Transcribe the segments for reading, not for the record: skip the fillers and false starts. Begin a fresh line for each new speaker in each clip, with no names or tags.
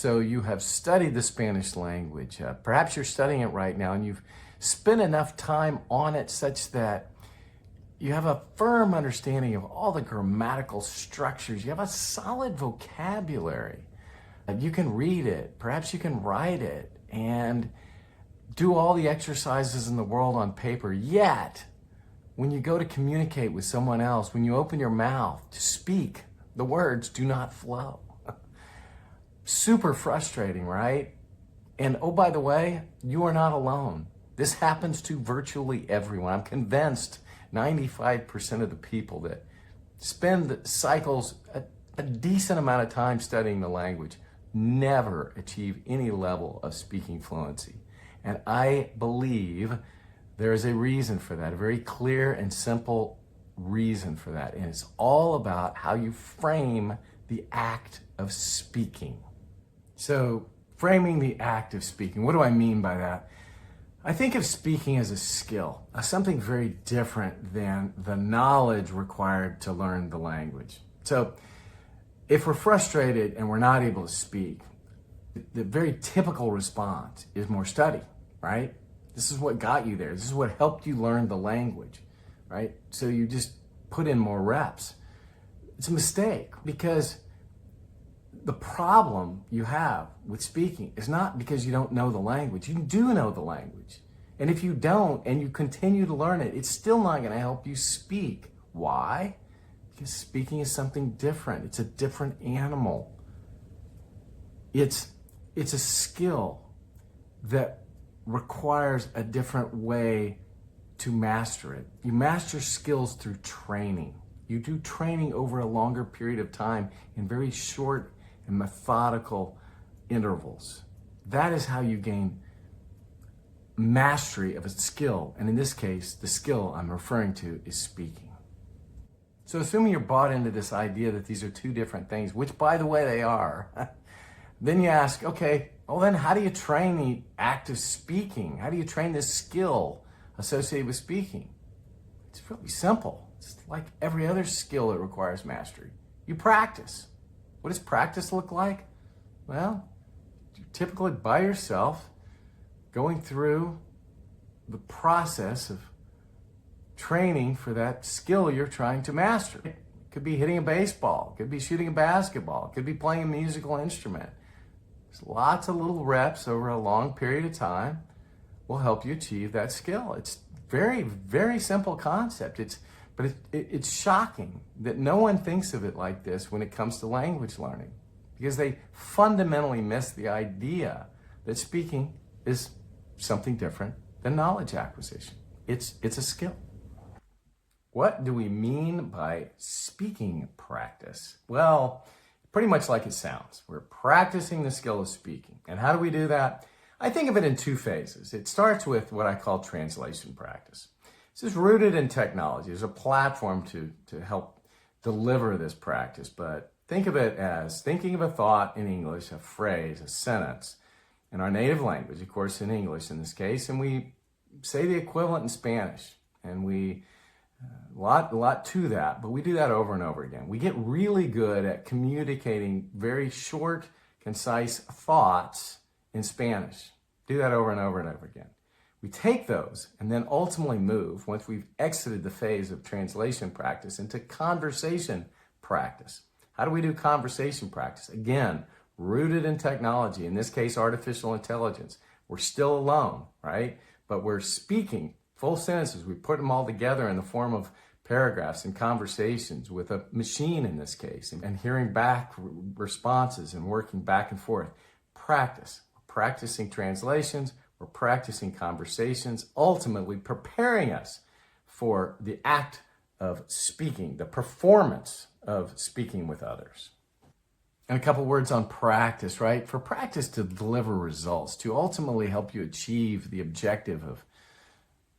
So you have studied the Spanish language. Perhaps you're studying it right now and you've spent enough time on it such that you have a firm understanding of all the grammatical structures. You have a solid vocabulary. You can read it, perhaps you can write it, and do all the exercises in the world on paper. Yet, when you go to communicate with someone else, when you open your mouth to speak, the words do not flow. Super frustrating, right? And oh, by the way, you are not alone. This happens to virtually everyone. I'm convinced 95% of the people that spend cycles, a decent amount of time studying the language, never achieve any level of speaking fluency. And I believe there is a reason for that, a very clear and simple reason for that. And it's all about how you frame the act of speaking. So, framing the act of speaking, what do I mean by that? I think of speaking as a skill, something very different than the knowledge required to learn the language. So, if we're frustrated and we're not able to speak, the very typical response is more study, right? This is what got you there. This is what helped you learn the language, right? So you just put in more reps. It's a mistake because the problem you have with speaking is not because you don't know the language. You do know the language. And if you don't and you continue to learn it, it's still not going to help you speak. Why? Because speaking is something different. It's a different animal. It's a skill that requires a different way to master it. You master skills through training. You do training over a longer period of time in very short and methodical intervals. That is how you gain mastery of a skill. And in this case, the skill I'm referring to is speaking. So assuming you're bought into this idea that these are two different things, which by the way they are, then you ask, okay, well then how do you train the act of speaking? How do you train this skill associated with speaking? It's really simple. It's like every other skill that requires mastery. You practice. What does practice look like? Well, you're typically by yourself going through the process of training for that skill you're trying to master. It could be hitting a baseball, it could be shooting a basketball, it could be playing a musical instrument. There's lots of little reps over a long period of time will help you achieve that skill. It's very, very simple concept. But it's shocking that no one thinks of it like this when it comes to language learning, because they fundamentally miss the idea that speaking is something different than knowledge acquisition. It's a skill. What do we mean by speaking practice? Well, pretty much like it sounds. We're practicing the skill of speaking. And how do we do that? I think of it in two phases. It starts with what I call translation practice. This is rooted in technology. There's a platform to help deliver this practice, but think of it as thinking of a thought in English, a phrase, a sentence, in our native language, of course in English in this case, and we say the equivalent in Spanish, and we a lot to that, but we do that over and over again. We get really good at communicating very short, concise thoughts in Spanish. Do that over and over and over again. We take those and then ultimately move, once we've exited the phase of translation practice, into conversation practice. How do we do conversation practice? Again, rooted in technology, in this case, artificial intelligence. We're still alone, right? But we're speaking full sentences. We put them all together in the form of paragraphs and conversations with a machine in this case, and hearing back responses and working back and forth. Practice. We're practicing translations. We're practicing conversations, ultimately preparing us for the act of speaking, the performance of speaking with others. And a couple words on practice, right? For practice to deliver results, to ultimately help you achieve the objective of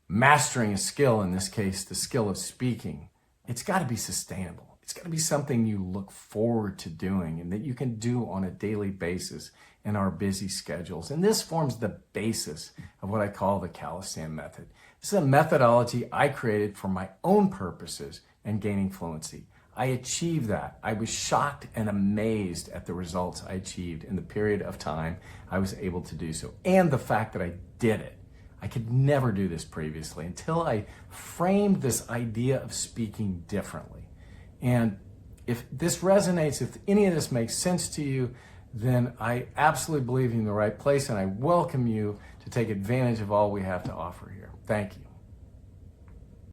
mastering a skill, in this case, the skill of speaking, it's got to be sustainable. It's got to be something you look forward to doing and that you can do on a daily basis in our busy schedules. And this forms the basis of what I call the Calisthenics method. This is a methodology I created for my own purposes and gaining fluency. I achieved that. I was shocked and amazed at the results I achieved in the period of time I was able to do so, and the fact that I did it. I could never do this previously until I framed this idea of speaking differently. And if this resonates, if any of this makes sense to you, then I absolutely believe you're in the right place, and I welcome you to take advantage of all we have to offer here. Thank you.